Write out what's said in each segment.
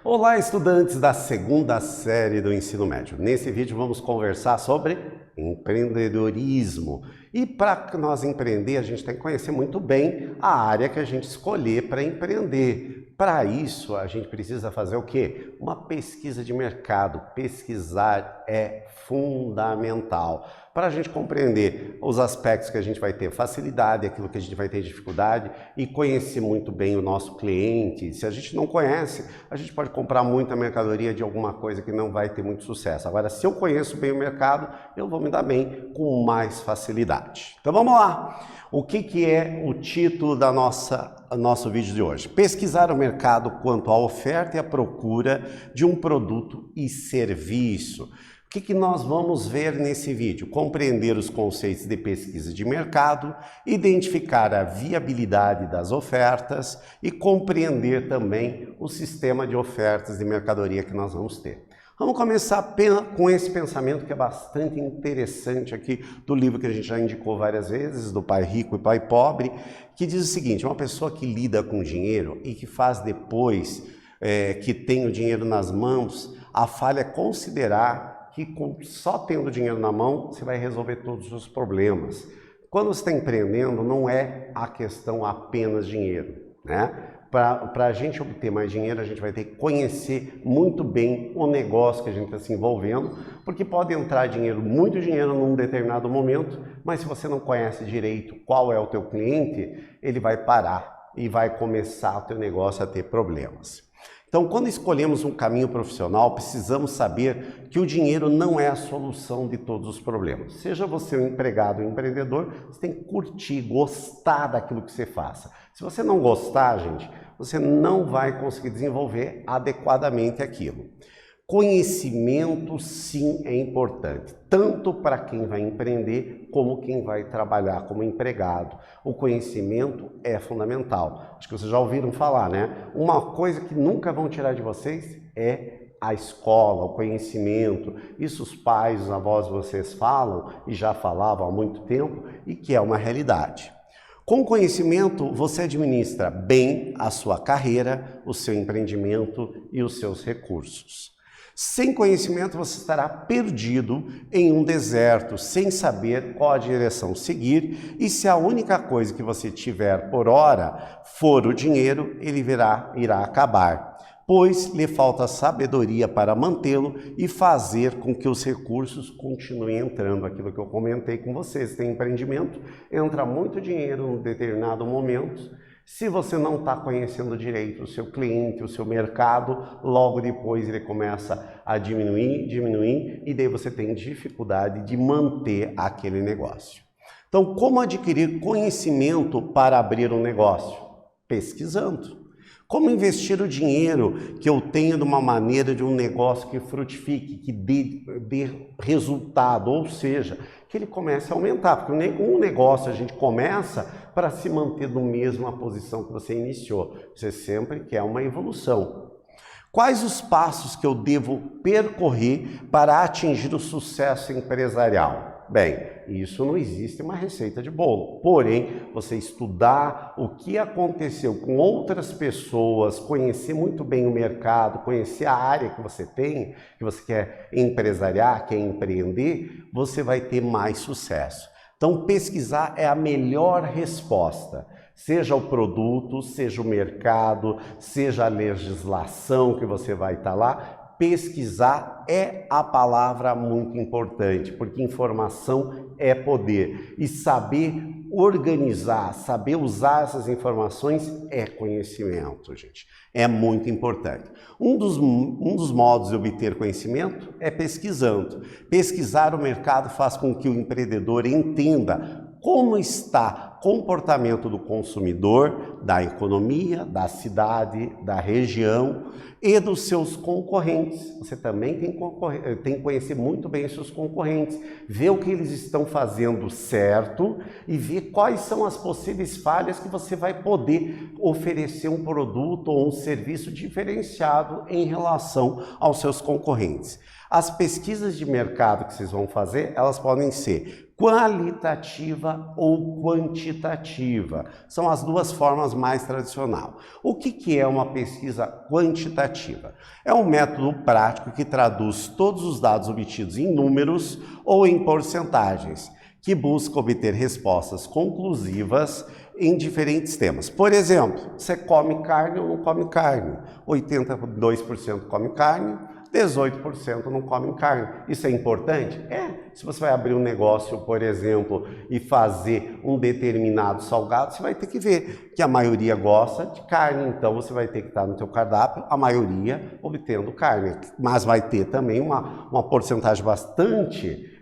Olá, estudantes da segunda série do ensino médio. Nesse vídeo vamos conversar sobre empreendedorismo. E para nós empreender, a gente tem que conhecer muito bem a área que a gente escolher para empreender. Para isso, a gente precisa fazer o quê? Uma pesquisa de mercado. Pesquisar é fundamental para a gente compreender os aspectos que a gente vai ter facilidade, aquilo que a gente vai ter dificuldade e conhecer muito bem o nosso cliente. Se a gente não conhece, a gente pode comprar muita mercadoria de alguma coisa que não vai ter muito sucesso. Agora, se eu conheço bem o mercado, eu vou me dar bem com mais facilidade. Então vamos lá! O que é o título da nosso vídeo de hoje? Pesquisar o mercado quanto à oferta e à procura de um produto e serviço. O que nós vamos ver nesse vídeo? Compreender os conceitos de pesquisa de mercado, identificar a viabilidade das ofertas e compreender também o sistema de ofertas de mercadoria que nós vamos ter. Vamos começar com esse pensamento que é bastante interessante aqui do livro que a gente já indicou várias vezes, do Pai Rico e Pai Pobre, que diz o seguinte: uma pessoa que lida com dinheiro e que faz depois que tem o dinheiro nas mãos, a falha é considerar que só tendo dinheiro na mão você vai resolver todos os problemas. Quando você está empreendendo, não é a questão apenas dinheiro, né? Para a gente obter mais dinheiro, a gente vai ter que conhecer muito bem o negócio que a gente está se envolvendo, porque pode entrar dinheiro, muito dinheiro num determinado momento, mas se você não conhece direito qual é o teu cliente, ele vai parar e vai começar o teu negócio a ter problemas. Então, quando escolhemos um caminho profissional, precisamos saber que o dinheiro não é a solução de todos os problemas. Seja você um empregado ou um empreendedor, você tem que curtir, gostar daquilo que você faça. Se você não gostar, gente, você não vai conseguir desenvolver adequadamente aquilo. Conhecimento, sim, é importante, tanto para quem vai empreender como quem vai trabalhar como empregado. O conhecimento é fundamental. Acho que vocês já ouviram falar, né? Uma coisa que nunca vão tirar de vocês é a escola, o conhecimento. Isso os pais, os avós de vocês falam e já falavam há muito tempo e que é uma realidade. Com conhecimento, você administra bem a sua carreira, o seu empreendimento e os seus recursos. Sem conhecimento, você estará perdido em um deserto, sem saber qual a direção seguir, e se a única coisa que você tiver por hora for o dinheiro, ele irá acabar, pois lhe falta sabedoria para mantê-lo e fazer com que os recursos continuem entrando. Aquilo que eu comentei com vocês, tem empreendimento, entra muito dinheiro em um determinado momento. Se você não está conhecendo direito o seu cliente, o seu mercado, logo depois ele começa a diminuir, e daí você tem dificuldade de manter aquele negócio. Então, como adquirir conhecimento para abrir um negócio? Pesquisando. Como investir o dinheiro que eu tenho de uma maneira de um negócio que frutifique, que dê resultado, ou seja, que ele comece a aumentar, porque nenhum negócio a gente começa para se manter na mesma posição que você iniciou. Você sempre quer uma evolução. Quais os passos que eu devo percorrer para atingir o sucesso empresarial? Bem, isso não existe uma receita de bolo, porém, você estudar o que aconteceu com outras pessoas, conhecer muito bem o mercado, conhecer a área que você tem, que você quer empresariar, quer empreender, você vai ter mais sucesso. Então, pesquisar é a melhor resposta. Seja o produto, seja o mercado, seja a legislação que você vai estar lá, pesquisar é a palavra muito importante, porque informação é poder. E saber organizar, saber usar essas informações é conhecimento, gente. É muito importante. Um dos modos de obter conhecimento é pesquisando. Pesquisar o mercado faz com que o empreendedor entenda como está o comportamento do consumidor, da economia, da cidade, da região e dos seus concorrentes. Você também tem que conhecer muito bem os seus concorrentes, ver o que eles estão fazendo certo e ver quais são as possíveis falhas que você vai poder oferecer um produto ou um serviço diferenciado em relação aos seus concorrentes. As pesquisas de mercado que vocês vão fazer, elas podem ser qualitativa ou quantitativa. São as duas formas mais tradicionais. O que é uma pesquisa quantitativa? É um método prático que traduz todos os dados obtidos em números ou em porcentagens, que busca obter respostas conclusivas em diferentes temas. Por exemplo, você come carne ou não come carne? 82% come carne, 18% não comem carne. Isso é importante? É. Se você vai abrir um negócio, por exemplo, e fazer um determinado salgado, você vai ter que ver que a maioria gosta de carne, então você vai ter que estar no seu cardápio, a maioria obtendo carne. Mas vai ter também uma porcentagem bastante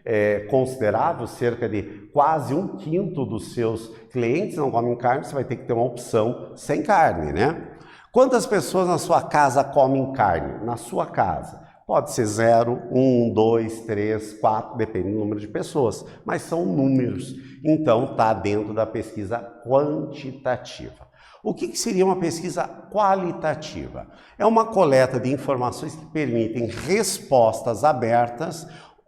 considerável, cerca de quase 1/5 dos seus clientes não comem carne, você vai ter que ter uma opção sem carne, né? Quantas pessoas na sua casa comem carne? Na sua casa? Pode ser 0, 1, 2, 3, 4, depende do número de pessoas, mas são números, então está dentro da pesquisa quantitativa. O que seria uma pesquisa qualitativa? É uma coleta de informações que permitem respostas abertas,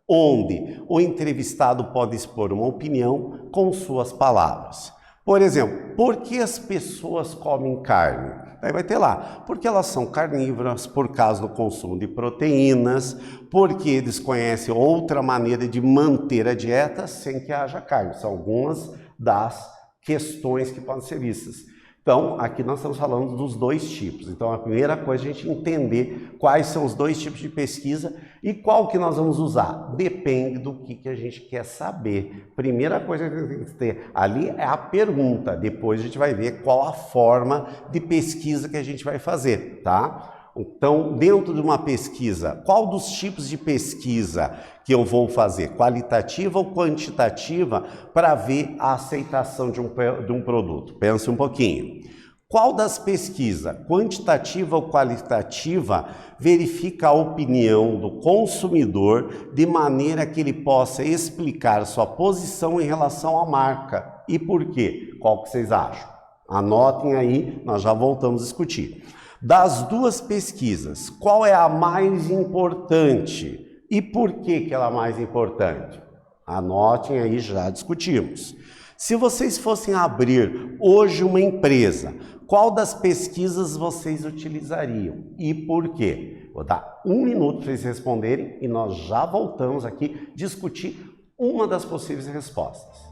onde o entrevistado pode expor uma opinião com suas palavras. Por exemplo, por que as pessoas comem carne? Aí vai ter lá, porque elas são carnívoras por causa do consumo de proteínas, porque eles conhecem outra maneira de manter a dieta sem que haja carne. São algumas das questões que podem ser vistas. Então, aqui nós estamos falando dos dois tipos. Então, a primeira coisa é a gente entender quais são os dois tipos de pesquisa e qual que nós vamos usar. Depende do que a gente quer saber. Primeira coisa que a gente tem que ter ali é a pergunta. Depois a gente vai ver qual a forma de pesquisa que a gente vai fazer, tá? Então, dentro de uma pesquisa, qual dos tipos de pesquisa que eu vou fazer? Qualitativa ou quantitativa para ver a aceitação de um produto? Pense um pouquinho. Qual das pesquisas, quantitativa ou qualitativa, verifica a opinião do consumidor de maneira que ele possa explicar sua posição em relação à marca? E por quê? Qual que vocês acham? Anotem aí, nós já voltamos a discutir. Das duas pesquisas, qual é a mais importante? E por que ela é a mais importante? Anotem aí, já discutimos. Se vocês fossem abrir hoje uma empresa, qual das pesquisas vocês utilizariam? E por quê? Vou dar 1 minuto para vocês responderem e nós já voltamos aqui discutir uma das possíveis respostas.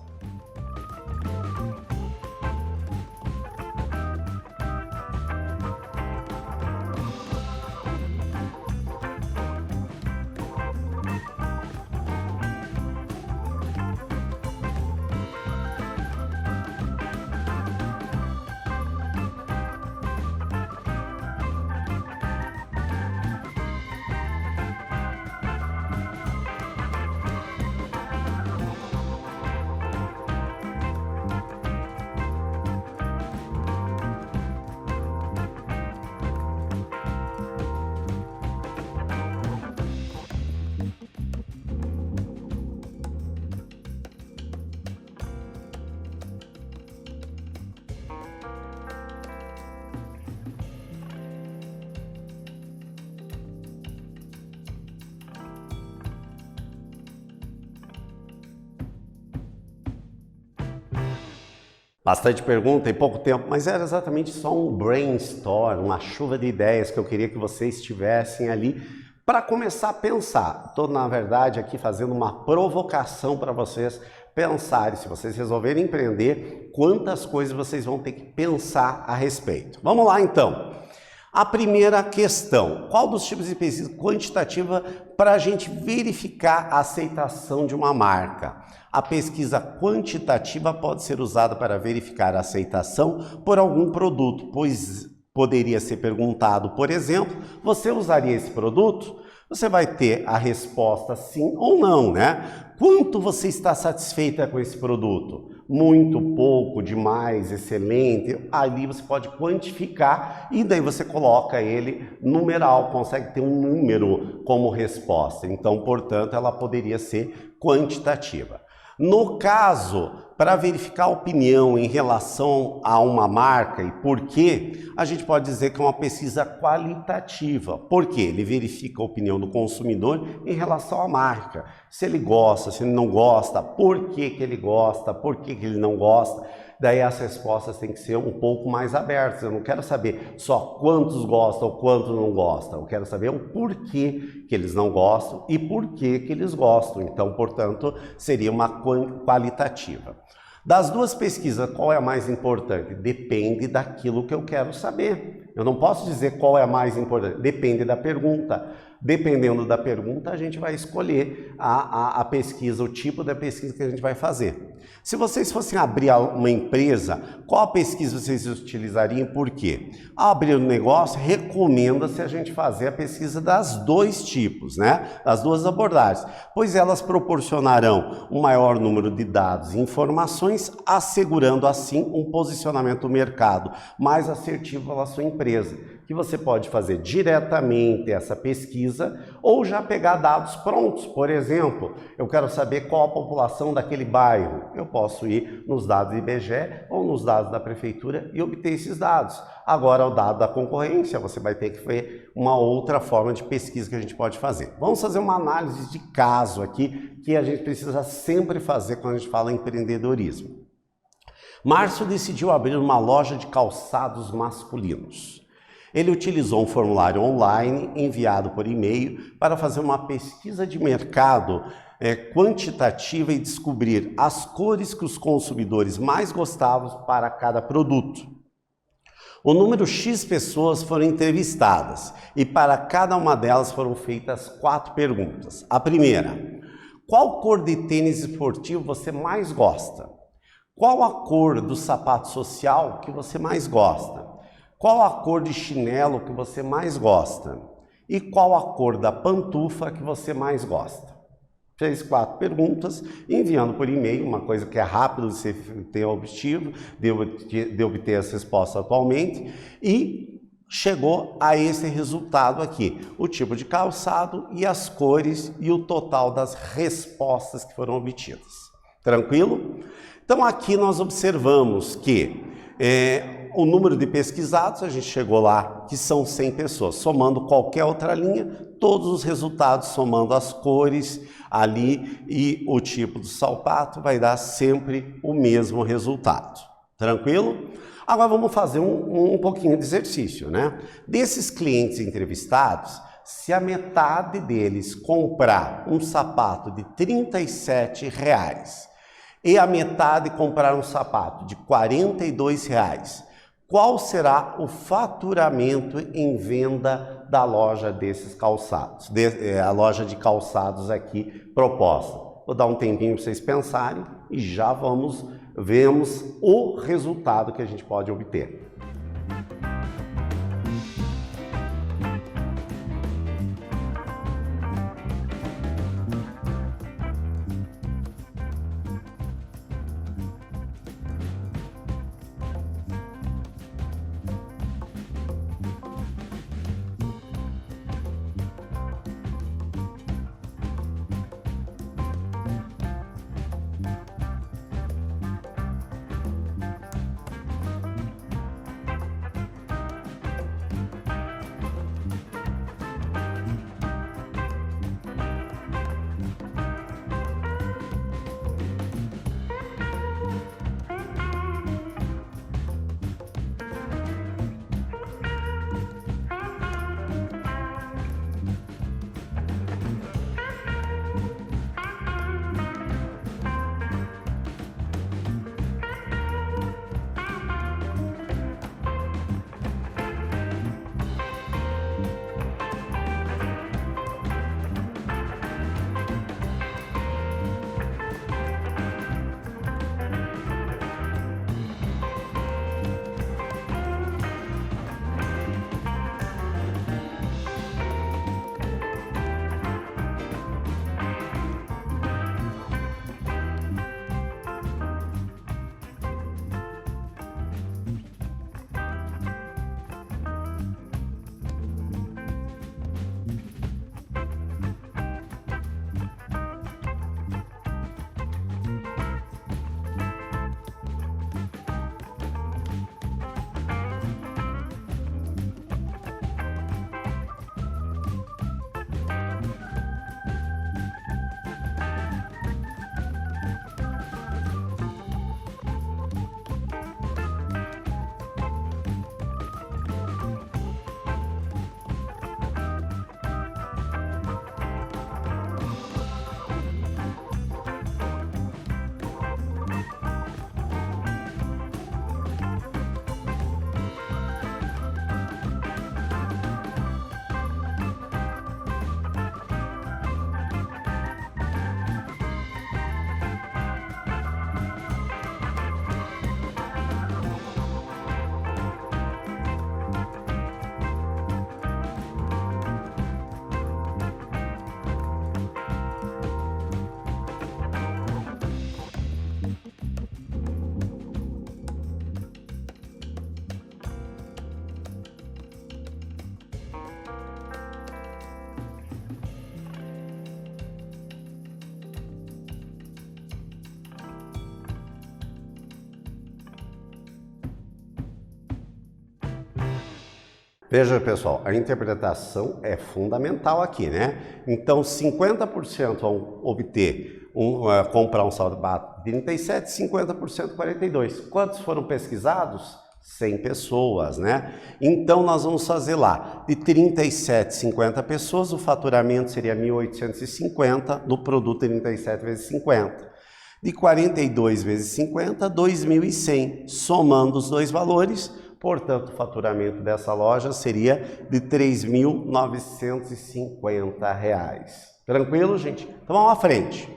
Bastante pergunta em pouco tempo, mas era exatamente só um brainstorm, uma chuva de ideias que eu queria que vocês tivessem ali para começar a pensar. Estou, na verdade, aqui fazendo uma provocação para vocês pensarem. Se vocês resolverem empreender, quantas coisas vocês vão ter que pensar a respeito. Vamos lá, então. A primeira questão, qual dos tipos de pesquisa quantitativa para a gente verificar a aceitação de uma marca? A pesquisa quantitativa pode ser usada para verificar a aceitação por algum produto, pois poderia ser perguntado, por exemplo, você usaria esse produto? Você vai ter a resposta sim ou não, né? Quanto você está satisfeita com esse produto? Muito, pouco, demais, excelente. Ali você pode quantificar e daí você coloca ele numeral, consegue ter um número como resposta. Então, portanto, ela poderia ser quantitativa. No caso para verificar a opinião em relação a uma marca e por quê, a gente pode dizer que é uma pesquisa qualitativa. Por quê? Ele verifica a opinião do consumidor em relação à marca. Se ele gosta, se ele não gosta, por que que ele gosta, por que que ele não gosta. Daí as respostas têm que ser um pouco mais abertas. Eu não quero saber só quantos gostam ou quantos não gostam. Eu quero saber o porquê que eles não gostam e por que que eles gostam. Então, portanto, seria uma qualitativa. Das duas pesquisas, qual é a mais importante? Depende daquilo que eu quero saber. Eu não posso dizer qual é a mais importante. Depende da pergunta. Dependendo da pergunta, a gente vai escolher a pesquisa, o tipo da pesquisa que a gente vai fazer. Se vocês fossem abrir uma empresa, qual a pesquisa vocês utilizariam e por quê? Ao abrir um negócio, recomenda-se a gente fazer a pesquisa das dois tipos, né? Das duas abordagens, pois elas proporcionarão um maior número de dados e informações, assegurando assim um posicionamento do mercado mais assertivo pela sua empresa, que você pode fazer diretamente essa pesquisa ou já pegar dados prontos. Por exemplo, eu quero saber qual a população daquele bairro. Eu posso ir nos dados do IBGE ou nos dados da prefeitura e obter esses dados. Agora, o dado da concorrência, você vai ter que ver uma outra forma de pesquisa que a gente pode fazer. Vamos fazer uma análise de caso aqui, que a gente precisa sempre fazer quando a gente fala em empreendedorismo. Márcio decidiu abrir uma loja de calçados masculinos. Ele utilizou um formulário online enviado por e-mail para fazer uma pesquisa de mercado quantitativa e descobrir as cores que os consumidores mais gostavam para cada produto. O número X pessoas foram entrevistadas e para cada uma delas foram feitas 4 perguntas. A primeira: qual cor de tênis esportivo você mais gosta? Qual a cor do sapato social que você mais gosta? Qual a cor de chinelo que você mais gosta? E qual a cor da pantufa que você mais gosta? Fez 4 perguntas, enviando por e-mail, uma coisa que é rápido de ser objetivo, de obter as respostas atualmente, e chegou a esse resultado aqui: o tipo de calçado e as cores e o total das respostas que foram obtidas. Tranquilo? Então aqui nós observamos que o número de pesquisados, a gente chegou lá, que são 100 pessoas. Somando qualquer outra linha, todos os resultados, somando as cores ali e o tipo do sapato, vai dar sempre o mesmo resultado. Tranquilo? Agora vamos fazer um pouquinho de exercício, né? Desses clientes entrevistados, se a metade deles comprar um sapato de R$37 e a metade comprar um sapato de R$42, qual será o faturamento em venda da loja desses calçados, a loja de calçados aqui proposta? Vou dar um tempinho para vocês pensarem e já vemos o resultado que a gente pode obter. Veja, pessoal, a interpretação é fundamental aqui, né? Então, 50% vão obter, comprar um saldo básico de 37, 50% 42. Quantos foram pesquisados? 100 pessoas, né? Então, nós vamos fazer lá, de 37, 50 pessoas, o faturamento seria 1.850, do produto 37 vezes 50. De 42 vezes 50, 2.100, somando os dois valores, portanto, o faturamento dessa loja seria de R$ 3.950. Tranquilo, gente? Então, vamos à frente.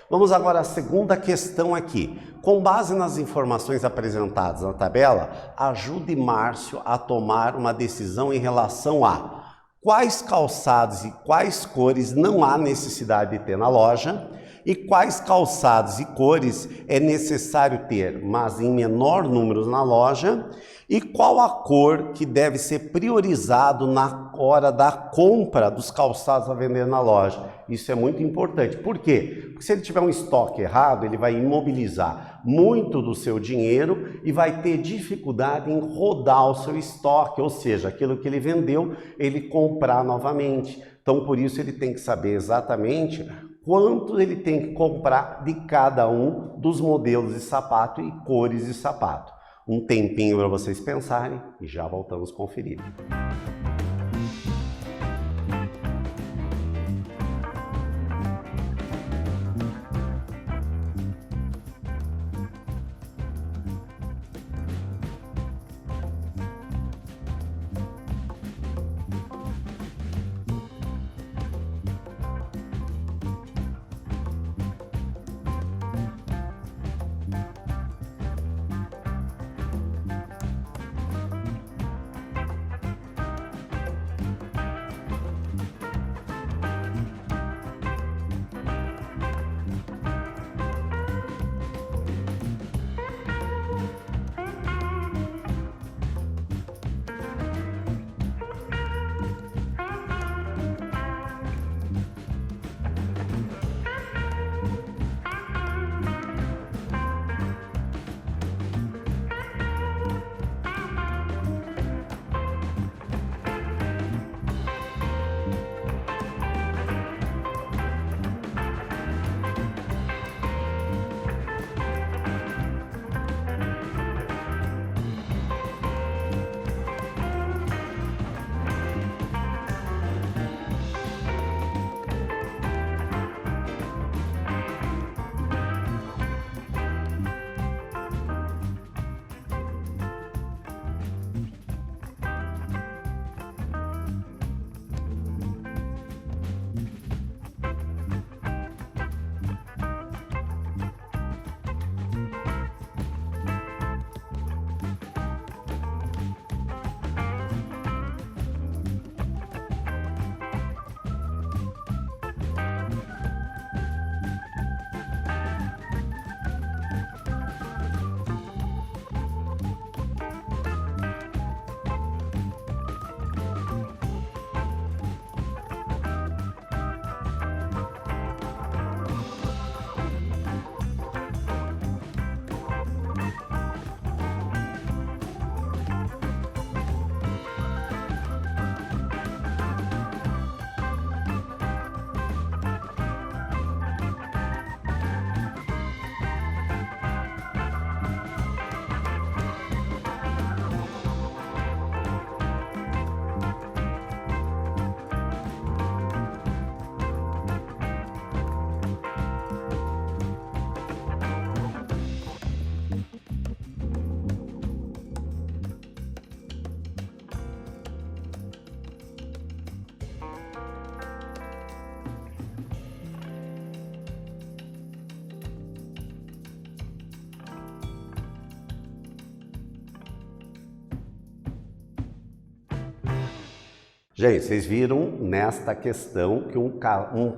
Vamos agora à segunda questão aqui. Com base nas informações apresentadas na tabela, ajude Márcio a tomar uma decisão em relação a quais calçados e quais cores não há necessidade de ter na loja e quais calçados e cores é necessário ter, mas em menor número na loja, e qual a cor que deve ser priorizado na hora da compra dos calçados a vender na loja. Isso é muito importante. Por quê? Porque se ele tiver um estoque errado, ele vai imobilizar muito do seu dinheiro e vai ter dificuldade em rodar o seu estoque, ou seja, aquilo que ele vendeu, ele comprar novamente. Então, por isso, ele tem que saber exatamente quanto ele tem que comprar de cada um dos modelos de sapato e cores de sapato. Um tempinho para vocês pensarem e já voltamos a conferir. Gente, vocês viram nesta questão que um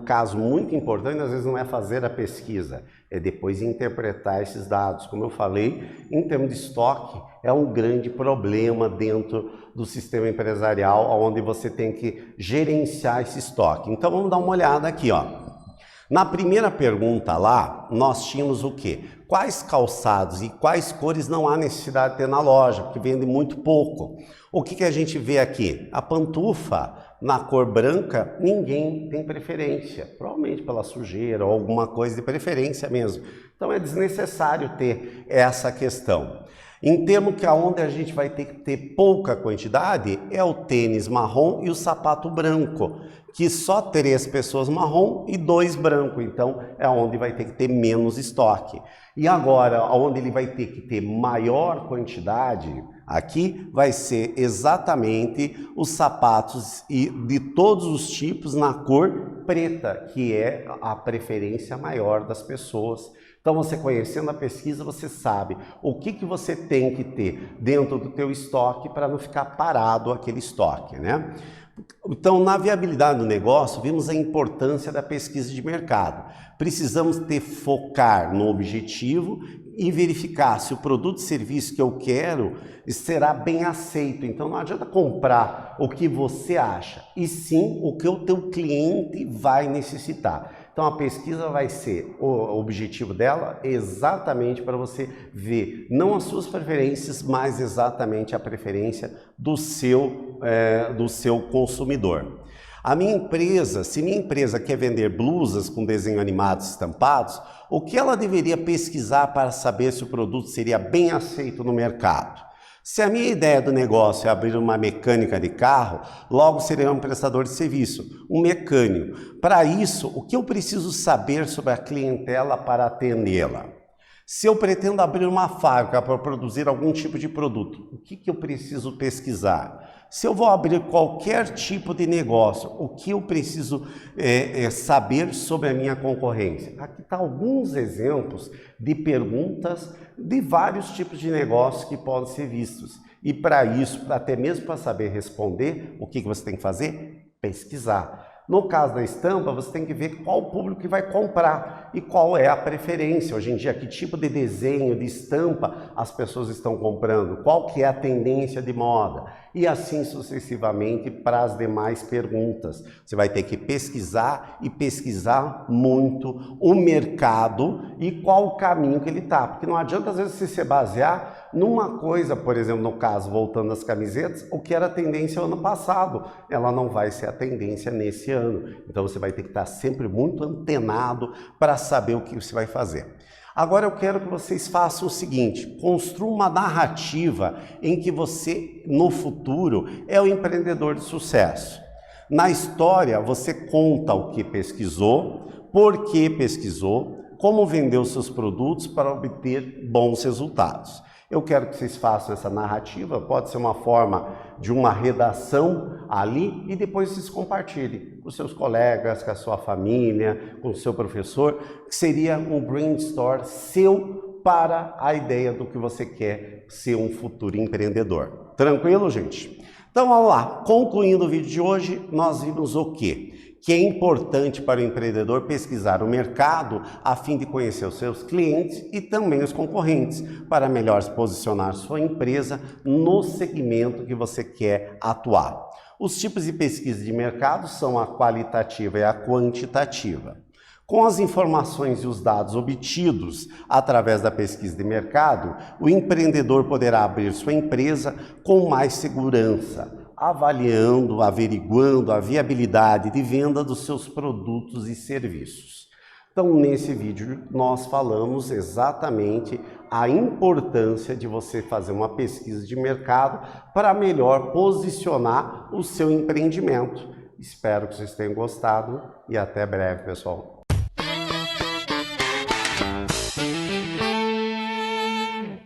caso muito importante, às vezes, não é fazer a pesquisa, é depois interpretar esses dados. Como eu falei, em termos de estoque, é um grande problema dentro do sistema empresarial, onde você tem que gerenciar esse estoque. Então, vamos dar uma olhada aqui, ó. Na primeira pergunta lá, nós tínhamos o quê? Quais calçados e quais cores não há necessidade de ter na loja, porque vende muito pouco. O que a gente vê aqui? A pantufa na cor branca, ninguém tem preferência, provavelmente pela sujeira ou alguma coisa de preferência mesmo. Então é desnecessário ter essa questão. Em termos que aonde a gente vai ter que ter pouca quantidade é o tênis marrom e o sapato branco, que só 3 pessoas marrom e 2 branco, então é onde vai ter que ter menos estoque. E agora, onde ele vai ter que ter maior quantidade, aqui vai ser exatamente os sapatos e de todos os tipos na cor preta, que é a preferência maior das pessoas. Então, você conhecendo a pesquisa, você sabe o que você tem que ter dentro do teu estoque para não ficar parado aquele estoque, né? Então, na viabilidade do negócio, vimos a importância da pesquisa de mercado. Precisamos focar no objetivo e verificar se o produto e serviço que eu quero será bem aceito. Então, não adianta comprar o que você acha, e sim o que o teu cliente vai necessitar. Então, a pesquisa vai ser, o objetivo dela exatamente para você ver, não as suas preferências, mas exatamente a preferência do seu consumidor. A minha empresa, se minha empresa quer vender blusas com desenho animados estampados, o que ela deveria pesquisar para saber se o produto seria bem aceito no mercado? Se a minha ideia do negócio é abrir uma mecânica de carro, logo serei um prestador de serviço, um mecânico. Para isso, o que eu preciso saber sobre a clientela para atendê-la? Se eu pretendo abrir uma fábrica para produzir algum tipo de produto, o que eu preciso pesquisar? Se eu vou abrir qualquer tipo de negócio, o que eu preciso saber sobre a minha concorrência? Aqui está alguns exemplos de perguntas de vários tipos de negócios que podem ser vistos. E para isso, até mesmo para saber responder, o que você tem que fazer? Pesquisar. No caso da estampa, você tem que ver qual o público que vai comprar e qual é a preferência. Hoje em dia, que tipo de desenho, de estampa as pessoas estão comprando, qual que é a tendência de moda e assim sucessivamente para as demais perguntas. Você vai ter que pesquisar e pesquisar muito o mercado e qual o caminho que ele está, porque não adianta às vezes você se basear numa coisa, por exemplo, no caso, voltando às camisetas, o que era a tendência ano passado, ela não vai ser a tendência nesse ano. Então você vai ter que estar sempre muito antenado para saber o que você vai fazer. Agora eu quero que vocês façam o seguinte, construam uma narrativa em que você, no futuro, é o empreendedor de sucesso. Na história, você conta o que pesquisou, por que pesquisou, como vendeu seus produtos para obter bons resultados. Eu quero que vocês façam essa narrativa, pode ser uma forma de uma redação ali e depois vocês compartilhem com os seus colegas, com a sua família, com o seu professor, que seria um brainstorm seu para a ideia do que você quer ser um futuro empreendedor. Tranquilo, gente? Então vamos lá, concluindo o vídeo de hoje, nós vimos o quê? Que é importante para o empreendedor pesquisar o mercado a fim de conhecer os seus clientes e também os concorrentes, para melhor posicionar sua empresa no segmento que você quer atuar. Os tipos de pesquisa de mercado são a qualitativa e a quantitativa. Com as informações e os dados obtidos através da pesquisa de mercado, o empreendedor poderá abrir sua empresa com mais segurança, avaliando, averiguando a viabilidade de venda dos seus produtos e serviços. Então, nesse vídeo, nós falamos exatamente a importância de você fazer uma pesquisa de mercado para melhor posicionar o seu empreendimento. Espero que vocês tenham gostado e até breve, pessoal.